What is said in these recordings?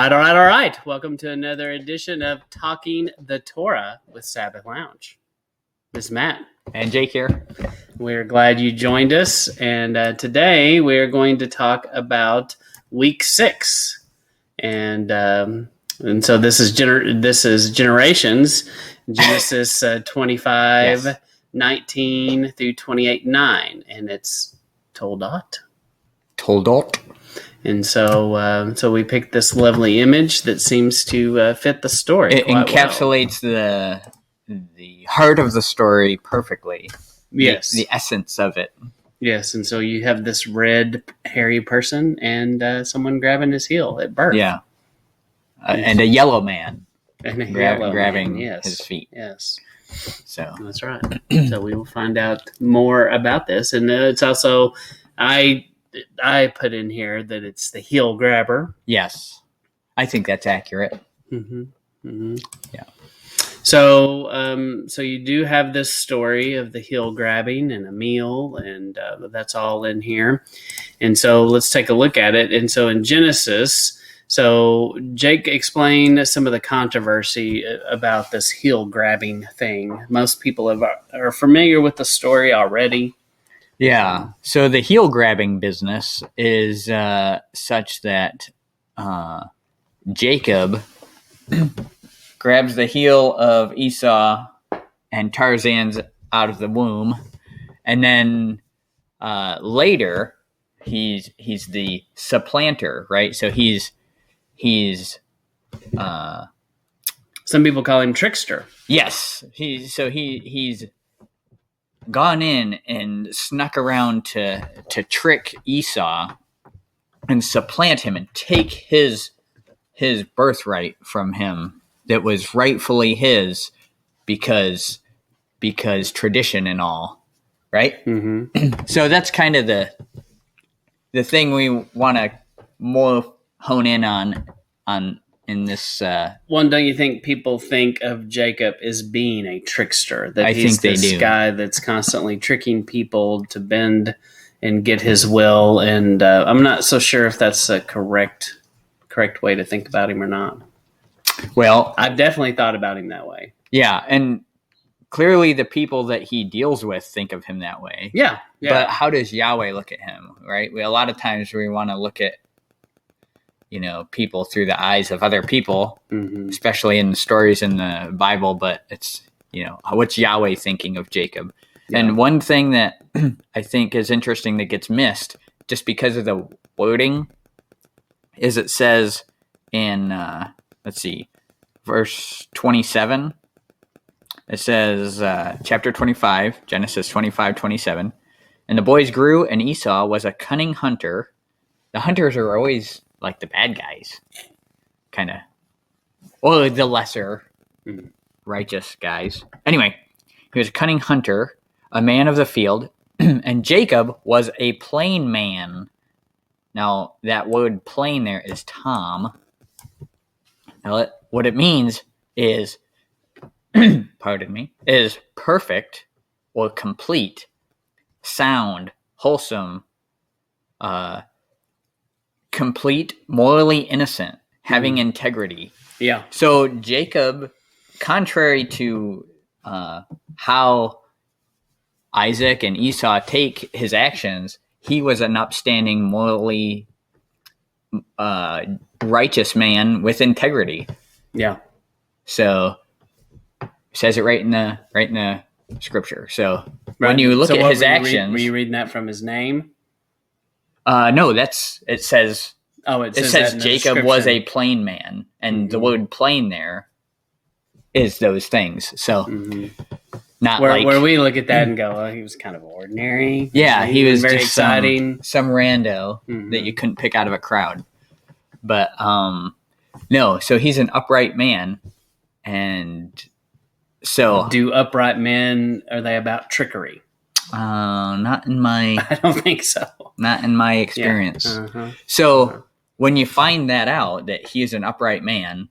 All right. Welcome to another edition of Talking the Torah with Sabbath Lounge. This is Matt. And Jake here. We're glad you joined us. And today we're going to talk about week 6. And so this is generations, Genesis 25, yes. 19 through 28:9. And it's Toldot. And so we picked this lovely image that seems to fit the story. It encapsulates the heart of the story perfectly. Yes. The essence of it. Yes, and so you have this red, hairy person and someone grabbing his heel at birth. Yeah. And a yellow man. And grabbing yes. his feet. Yes. So that's right. So we will find out more about this. And it's also, I put in here that it's the heel grabber. Yes. I think that's accurate. Mm-hmm. Mm-hmm. Yeah. So you do have this story of the heel grabbing and a meal, and that's all in here. And so let's take a look at it. And so in Genesis, so Jake explained some of the controversy about this heel grabbing thing. Most people are familiar with the story already. Yeah. So the heel grabbing business is such that Jacob grabs the heel of Esau and Tarzan's out of the womb, and then later he's the supplanter, right? So he's some people call him trickster. Yes, he's gone in and snuck around to trick Esau and supplant him and take his birthright from him that was rightfully his because tradition and all, right? Mm-hmm. So that's kind of the thing we want to more hone in on in this. One, don't you think people think of Jacob as being a trickster? That I he's think they this do. Guy that's constantly tricking people to bend and get his will. And I'm not so sure if that's a correct way to think about him or not. Well, I've definitely thought about him that way. Yeah, and clearly the people that he deals with think of him that way. Yeah. But how does Yahweh look at him, right? A lot of times we want to look at, people through the eyes of other people, mm-hmm. especially in the stories in the Bible, but it's, what's Yahweh thinking of Jacob? Yeah. And one thing that I think is interesting that gets missed just because of the wording is it says in, verse 27, it says, chapter 25, Genesis 25:27, and the boys grew, and Esau was a cunning hunter. The hunters are always like the bad guys, kind of, or the lesser righteous guys. Anyway, he was a cunning hunter, a man of the field, and Jacob was a plain man. Now, that word plain there is Tom. Now, what it means is, is perfect or complete, sound, wholesome, complete, morally innocent, having integrity. Yeah. So Jacob, contrary to how Isaac and Esau take his actions, he was an upstanding, morally righteous man with integrity. Yeah. So it says it right in the scripture. So when you look at his actions, were you reading that from his name? No, it says. Oh, it says Jacob was a plain man, and the word plain there is those things. So not where we look at that and go, oh, he was kind of ordinary. Yeah, he was very just exciting, some rando that you couldn't pick out of a crowd. But no, so he's an upright man, and so do upright men, are they about trickery? Not in my. I don't think so. Not in my experience. Yeah. Uh-huh. So when you find that out, that he is an upright man,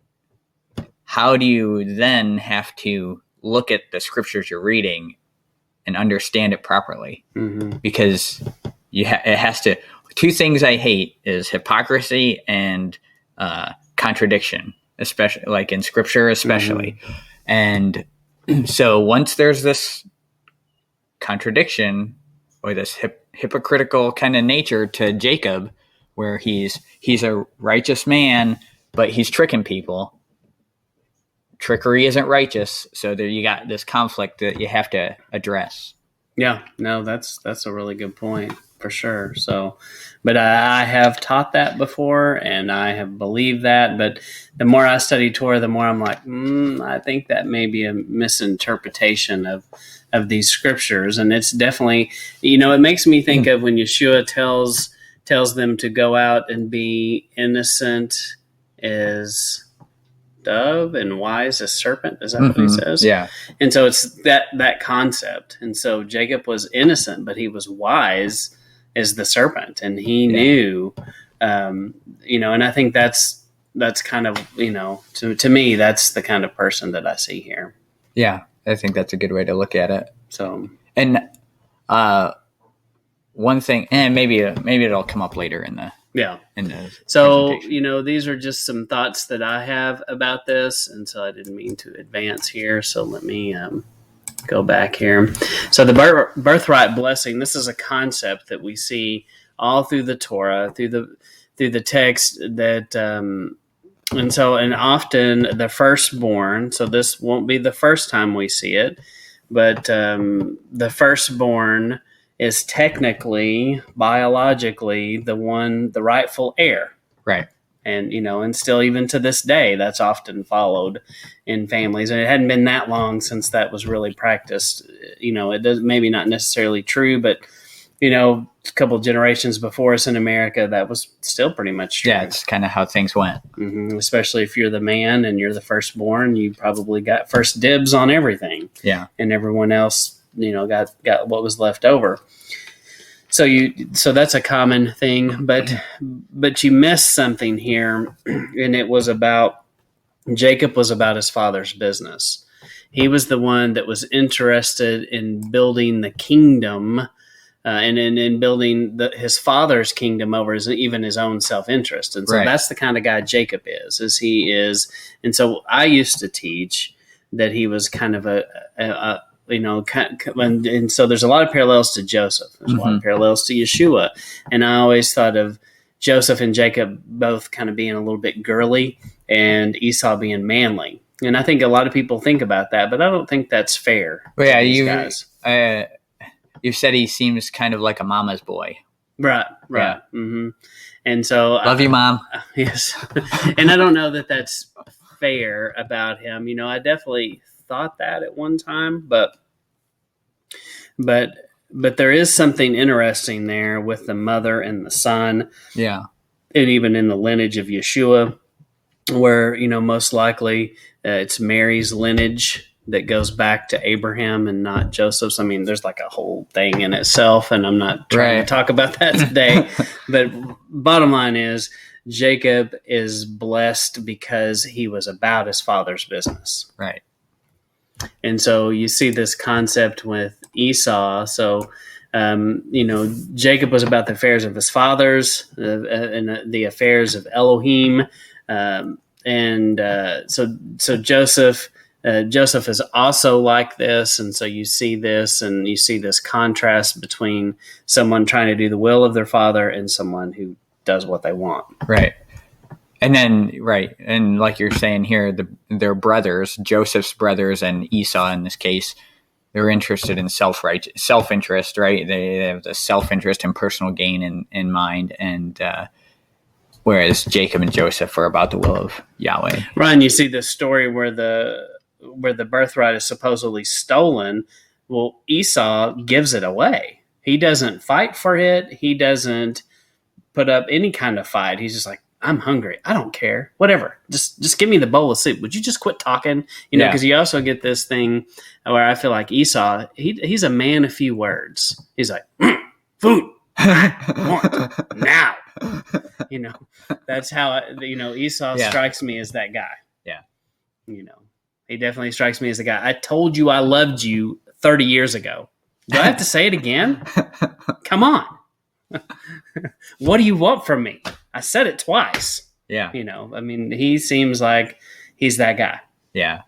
how do you then have to look at the scriptures you're reading and understand it properly? Mm-hmm. Because it has to. Two things I hate is hypocrisy and contradiction, especially like in scripture, especially. And so once there's this contradiction or this hypocritical kind of nature to Jacob, where he's a righteous man, but he's tricking people. Trickery isn't righteous, so there you got this conflict that you have to address. Yeah, no, that's a really good point for sure. So, but I have taught that before, and I have believed that. But the more I study Torah, the more I'm like, I think that may be a misinterpretation of these scriptures, and it's definitely, it makes me think of when Yeshua tells them to go out and be innocent as dove and wise as serpent. Is that what he says? Yeah. And so it's that concept. And so Jacob was innocent, but he was wise as the serpent, and he knew, and I think that's kind of, to me, that's the kind of person that I see here. Yeah. I think that's a good way to look at it. So, and one thing, and maybe it'll come up later in the so these are just some thoughts that I have about this, and so I didn't mean to advance here. So let me go back here. So the birthright blessing. This is a concept that we see all through the Torah, through the text that. And often the firstborn, so this won't be the first time we see it, but the firstborn is technically, biologically, the rightful heir. Right. And, and still even to this day, that's often followed in families. And it hadn't been that long since that was really practiced. It does, maybe not necessarily true, but, a couple of generations before us in America, that was still pretty much true. Yeah, it's kind of how things went. Especially if you're the man and you're the firstborn, you probably got first dibs on everything. Yeah. And everyone else, got what was left over. So that's a common thing, but you missed something here, and it was about Jacob was about his father's business. He was the one that was interested in building the kingdom, and in building his father's kingdom over even his own self-interest. And so that's the kind of guy Jacob is. And so I used to teach that he was kind of and so there's a lot of parallels to Joseph. There's a lot of parallels to Yeshua. And I always thought of Joseph and Jacob both kind of being a little bit girly and Esau being manly. And I think a lot of people think about that, but I don't think that's fair. Well, yeah, you said he seems kind of like a mama's boy. Right. Yeah. And so love you, Mom. Yes. And I don't know that that's fair about him. I definitely thought that at one time, but there is something interesting there with the mother and the son. Yeah. And even in the lineage of Yeshua, where, most likely it's Mary's lineage that goes back to Abraham and not Joseph's. I mean, there's like a whole thing in itself, and I'm not trying to talk about that today. But bottom line is, Jacob is blessed because he was about his father's business. Right. And so you see this concept with Esau. So, Jacob was about the affairs of his fathers and the affairs of Elohim. So Joseph is also like this. And so you see this, and you see this contrast between someone trying to do the will of their father and someone who does what they want. Right. And then, and like you're saying here, their brothers, Joseph's brothers and Esau in this case, they're interested in self-interest, right? They have the self-interest and personal gain in mind, and whereas Jacob and Joseph are about the will of Yahweh. Ryan, you see this story where the birthright is supposedly stolen. Well, Esau gives it away. He doesn't fight for it. He doesn't put up any kind of fight. He's just like, I'm hungry. I don't care. Whatever. Just give me the bowl of soup. Would you just quit talking? Because you also get this thing where I feel like Esau, he's a man of few words. He's like, food. I want now. That's how, Esau strikes me as that guy. Yeah. He definitely strikes me as the guy. I told you I loved you 30 years ago. Do I have to say it again? Come on. What do you want from me? I said it twice. Yeah. I mean, he seems like he's that guy. Yeah.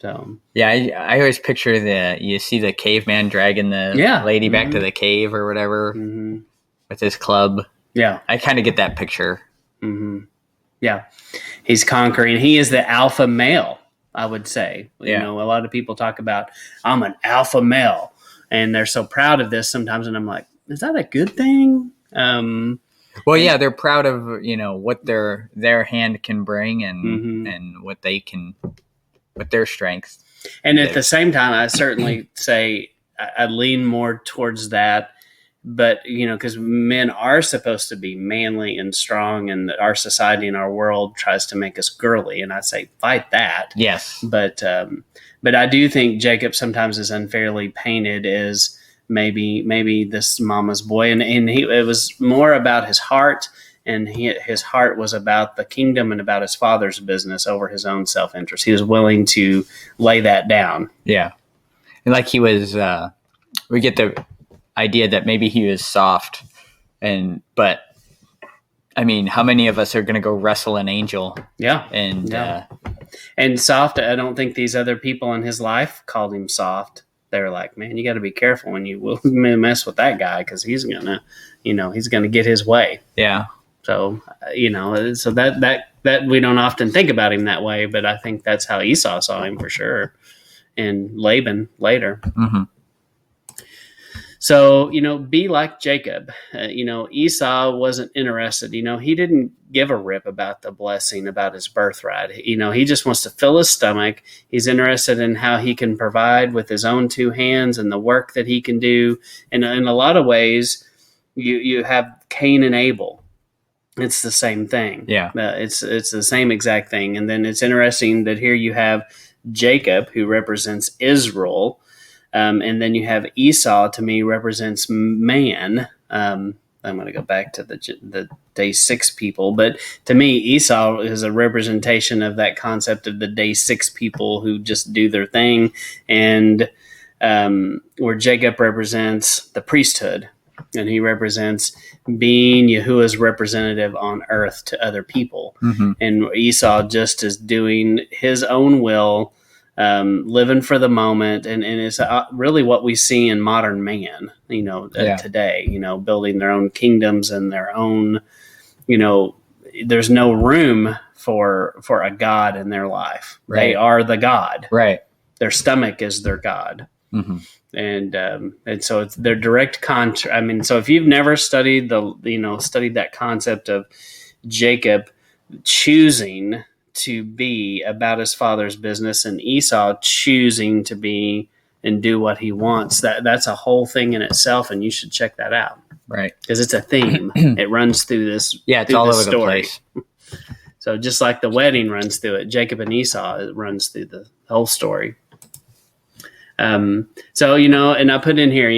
So yeah, I always picture you see the caveman dragging the lady back to the cave or whatever with his club. Yeah. I kind of get that picture. Yeah. He's conquering. He is the alpha male, I would say. Yeah. A lot of people talk about, I'm an alpha male, and they're so proud of this sometimes. And I'm like, is that a good thing? They're proud of, what their hand can bring and what they can, with their strength. And at the same time, I certainly say I lean more towards that. But, because men are supposed to be manly and strong, and our society and our world tries to make us girly. And I say, fight that. Yes. But I do think Jacob sometimes is unfairly painted as maybe this mama's boy. And it was more about his heart, and his heart was about the kingdom and about his father's business over his own self-interest. He was willing to lay that down. Yeah. And like he was, we get the idea that maybe he was soft, but I mean, how many of us are going to go wrestle an angel? Yeah. And soft, I don't think these other people in his life called him soft. They're like, man, you got to be careful when you mess with that guy, because he's gonna get his way. Yeah. So so that we don't often think about him that way, but I think that's how Esau saw him for sure, and Laban later. Mm-hmm. So, be like Jacob. Esau wasn't interested. He didn't give a rip about the blessing, about his birthright. He just wants to fill his stomach. He's interested in how he can provide with his own two hands and the work that he can do. And in a lot of ways, you have Cain and Abel. It's the same thing. Yeah. It's the same exact thing. And then it's interesting that here you have Jacob, who represents Israel. And then you have Esau, to me, represents man. I'm going to go back to the day 6 people. But to me, Esau is a representation of that concept of the day 6 people who just do their thing. And where Jacob represents the priesthood. And he represents being Yahuwah's representative on earth to other people. Mm-hmm. And Esau just is doing his own will, living for the moment, and it's really what we see in modern man, today, building their own kingdoms and their own, there's no room for a God in their life. Right. They are the God. Right. Their stomach is their God. Mm-hmm. And so it's their direct contrast. I mean, so if you've never studied studied that concept of Jacob choosing to be about his father's business and Esau choosing to be and do what he wants, that's a whole thing in itself, and you should check that out. Right. Because it's a theme. It runs through this. Yeah, it's all over the place. So just like the wedding runs through it, Jacob and Esau, it runs through the whole story. So, and I put in here,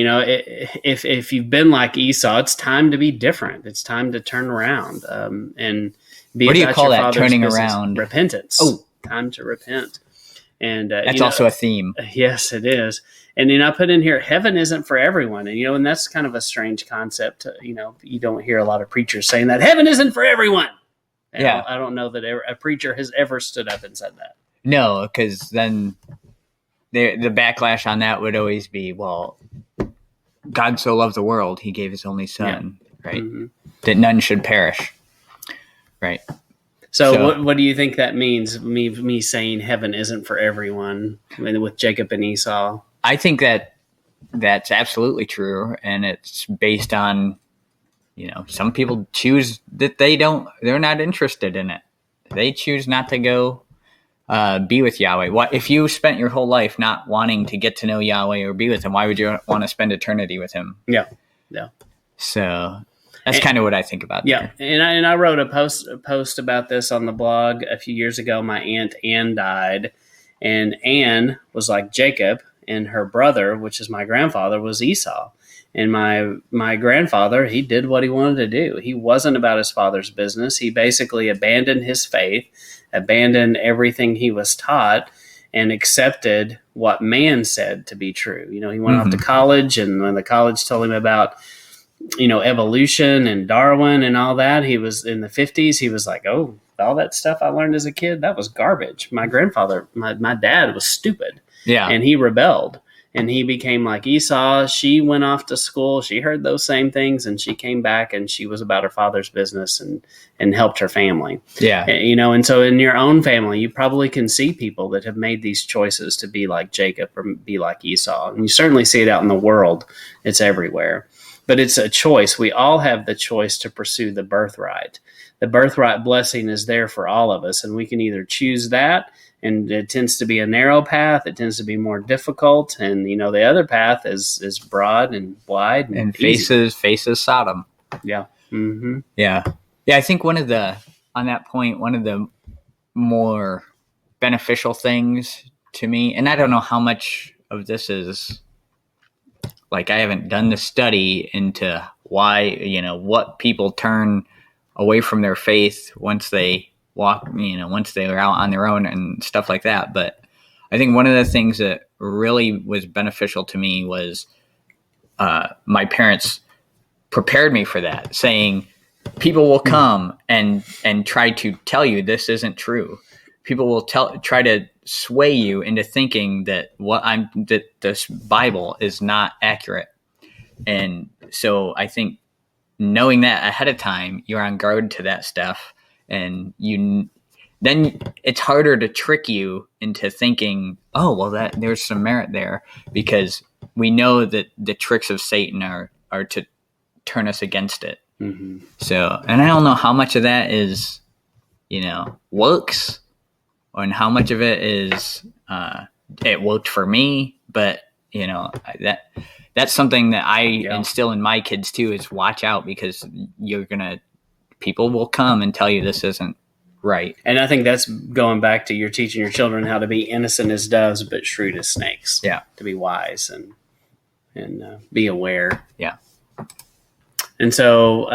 if you've been like Esau, it's time to be different. It's time to turn around, and be. What do you call that? Turning around? Repentance. Oh, time to repent. And that's also a theme. Yes, it is. And I put in here, heaven isn't for everyone. And that's kind of a strange concept. You don't hear a lot of preachers saying that heaven isn't for everyone. And yeah, I don't know that a preacher has ever stood up and said that. No, because then the backlash on that would always be, well, God so loved the world, he gave his only son, right? Mm-hmm. That none should perish. Right. So what do you think that means? Me saying heaven isn't for everyone, with Jacob and Esau? I think that's absolutely true, and it's based on, some people choose that they're not interested in it. They choose not to go be with Yahweh. What if you spent your whole life not wanting to get to know Yahweh or be with him? Why would you want to spend eternity with him? Yeah. So that's kind of what I think about. Yeah, there. And I wrote a post about this on the blog a few years ago. My aunt Ann died, and Ann was like Jacob, and her brother, which is my grandfather, was Esau. And my grandfather, he did what he wanted to do. He wasn't about his father's business. He basically abandoned his faith, abandoned everything he was taught, and accepted what man said to be true. He went off to college, and when the college told him about evolution and Darwin and all that. He was in the 50s. He was like, oh, all that stuff I learned as a kid, that was garbage. My dad was stupid. Yeah. And he rebelled. And he became like Esau. She went off to school. She heard those same things, and she came back, and she was about her father's business and helped her family. Yeah. And so in your own family, you probably can see people that have made these choices to be like Jacob or be like Esau. And you certainly see it out in the world. It's everywhere. But it's a choice. We all have the choice to pursue the birthright. The birthright blessing is there for all of us, and we can either choose that, and it tends to be a narrow path. It tends to be more difficult, and the other path is broad and wide and faces Sodom. Yeah. Mm-hmm. Yeah. I think one of the more beneficial things to me, and I don't know how much of this is like, I haven't done the study into why, what people turn away from their faith once they walk, once they are out on their own and stuff like that. But I think one of the things that really was beneficial to me was my parents prepared me for that, saying people will come and try to tell you this isn't true. People will try to sway you into thinking that that this Bible is not accurate. And so I think knowing that ahead of time, you're on guard to that stuff, and then it's harder to trick you into thinking, oh, well, that there's some merit there, because we know that the tricks of Satan are to turn us against it. Mm-hmm. So, and I don't know how much of that is, works, and how much of it is it worked for me, but that's something that I instill in my kids too, is watch out, because people will come and tell you this isn't right. And I think that's going back to you're teaching your children how to be innocent as doves, but shrewd as snakes. Yeah. To be wise and be aware. Yeah. And so,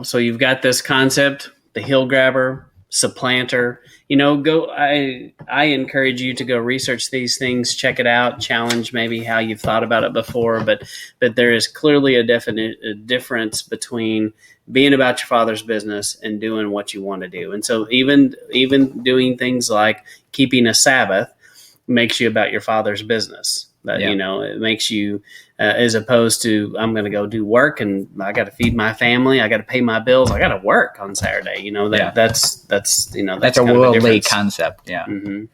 so you've got this concept, the heel grabber, supplanter. I encourage you to go research these things, check it out, challenge maybe how you've thought about it before. But there is clearly a definite difference between being about your father's business and doing what you want to do. And so even doing things like keeping a Sabbath makes you about your father's business. It makes you, as opposed to, I'm going to go do work and I got to feed my family, I got to pay my bills, I got to work on Saturday. That's a worldly concept. Yeah. Mm-hmm.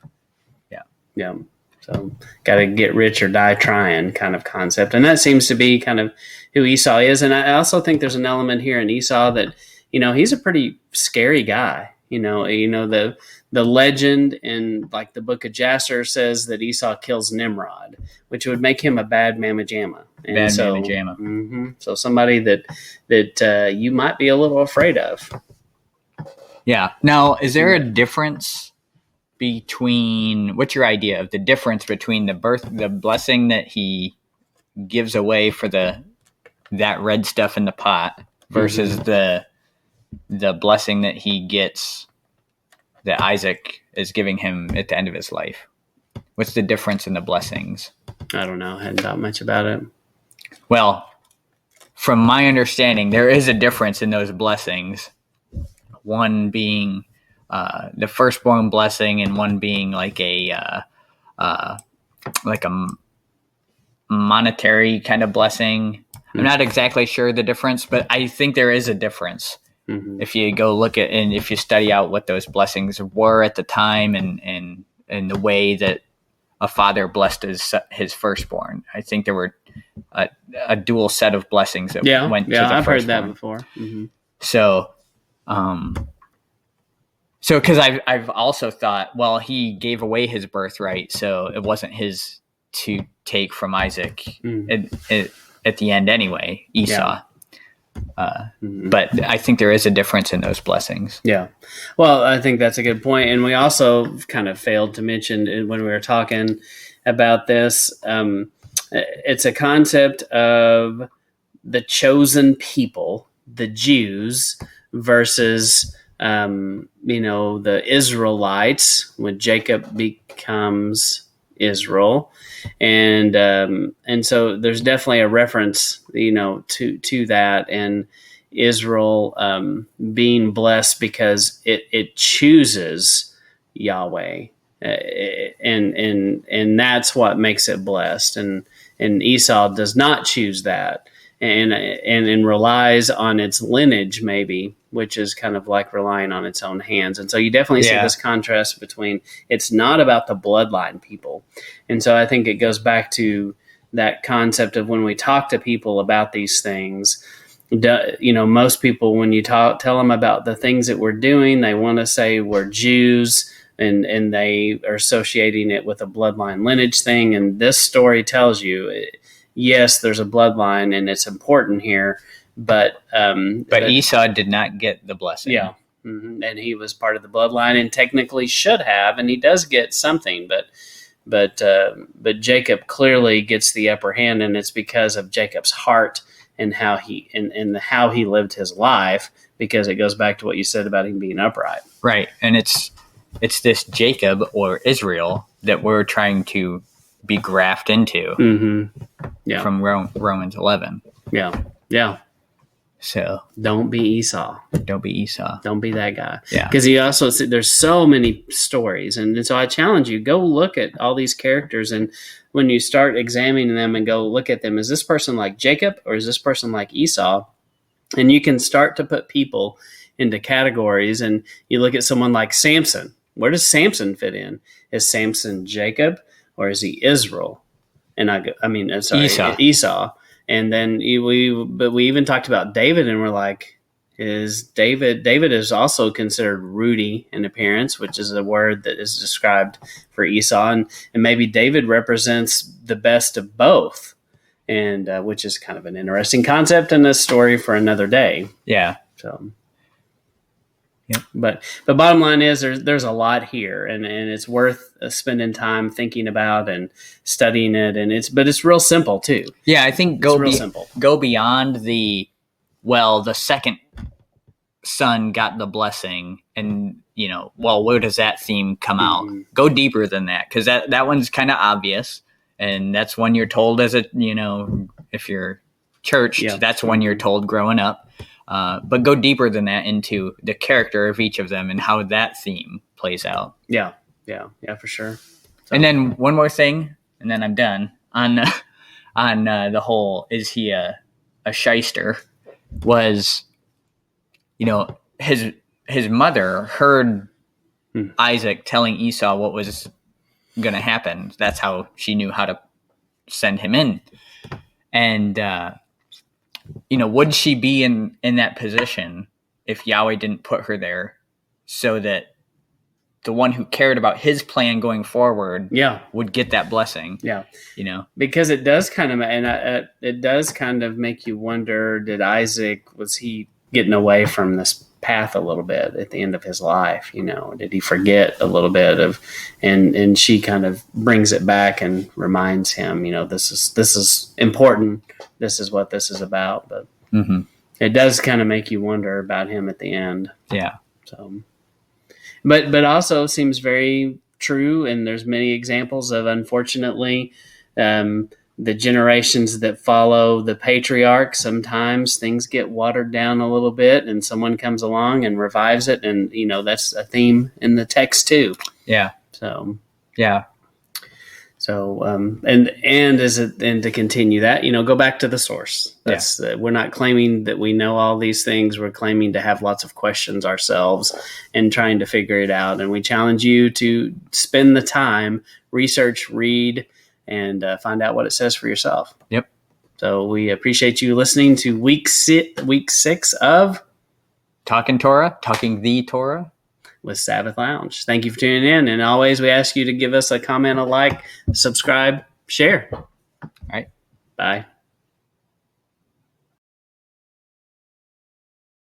Yeah. So got to get rich or die trying kind of concept. And that seems to be kind of who Esau is. And I also think there's an element here in Esau that, he's a pretty scary guy. The legend in like the book of Jasher says that Esau kills Nimrod, which would make him a bad mamma jamma. Mamma jamma. Mm-hmm, so somebody that you might be a little afraid of. Yeah. Now, is there a difference between, what's your idea of the difference between the blessing that he gives away for that red stuff in the pot versus the blessing that he gets, that Isaac is giving him at the end of his life? What's the difference in the blessings? I don't know. I hadn't thought much about it. Well, from my understanding, there is a difference in those blessings. One being the firstborn blessing, and one being like a monetary kind of blessing. I'm not exactly sure the difference, but I think there is a difference. Mm-hmm. If you go look at, and if you study out what those blessings were at the time, and the way that a father blessed his firstborn, I think there were a dual set of blessings that went to the I've firstborn. heard that before. Mm-hmm. So because I've also thought, well, he gave away his birthright, so it wasn't his to take from Isaac at the end anyway, Esau. But I think there is a difference in those blessings. Yeah. Well, I think that's a good point. And we also kind of failed to mention when we were talking about this, it's a concept of the chosen people, the Jews, versus, the Israelites when Jacob becomes Israel, and so there's definitely a reference, to that, and Israel being blessed because it chooses Yahweh, and that's what makes it blessed, and Esau does not choose that, and relies on its lineage, maybe, which is kind of like relying on its own hands. And so you definitely see this contrast between, it's not about the bloodline, people. And so I think it goes back to that concept of when we talk to people about these things, most people, when you tell them about the things that we're doing, they want to say we're Jews, and they are associating it with a bloodline lineage thing. And this story tells you, yes, there's a bloodline and it's important here, but Esau did not get the blessing. Yeah. Mm-hmm. And he was part of the bloodline and technically should have, and he does get something, but Jacob clearly gets the upper hand, and it's because of Jacob's heart and how he lived his life, because it goes back to what you said about him being upright. Right. And it's this Jacob, or Israel, that we're trying to be grafted into. Mm-hmm. Yeah. From Romans 11. Yeah. Yeah. So don't be Esau. Don't be Esau. Don't be that guy. Yeah. Because he also, there's so many stories. And so I challenge you, go look at all these characters. And when you start examining them and go look at them, is this person like Jacob or is this person like Esau? And you can start to put people into categories. And you look at someone like Samson. Where does Samson fit in? Is Samson Jacob or is he Israel? And Esau. And then we even talked about David, and we're like, David is also considered ruddy in appearance, which is a word that is described for Esau. And maybe David represents the best of both, and which is kind of an interesting concept and a story for another day. Yeah. So, yep. But the bottom line is there's a lot here, and it's worth spending time thinking about and studying it. And it's real simple too. Yeah, I think simple. Go beyond the second son got the blessing, and where does that theme come out? Mm-hmm. Go deeper than that, because that one's kind of obvious, and that's one you're told as if you're churched, that's one you're told growing up. But go deeper than that into the character of each of them and how that theme plays out. Yeah, for sure. So. And then one more thing, and then I'm done on the whole, is he a shyster? Was his mother heard Isaac telling Esau what was going to happen. That's how she knew how to send him in, and would she be in that position if Yahweh didn't put her there, so that the one who cared about his plan going forward would get that blessing? Yeah. Because it does kind of make you wonder, was he getting away from this path a little bit at the end of his life? Did he forget a little bit of, and she kind of brings it back and reminds him, this is important. This is what this is about. But it does kind of make you wonder about him at the end. Yeah. So, but also seems very true. And there's many examples of, unfortunately, the generations that follow the patriarch, sometimes things get watered down a little bit and someone comes along and revives it. And, that's a theme in the text too. Yeah. So, yeah. So, and to continue that, go back to the source. That's we're not claiming that we know all these things. We're claiming to have lots of questions ourselves and trying to figure it out. And we challenge you to spend the time, research, read, and find out what it says for yourself. Yep. So we appreciate you listening to week 6 of Talking the Torah with Sabbath Lounge. Thank you for tuning in. And always, we ask you to give us a comment, a like, subscribe, share. All right. Bye.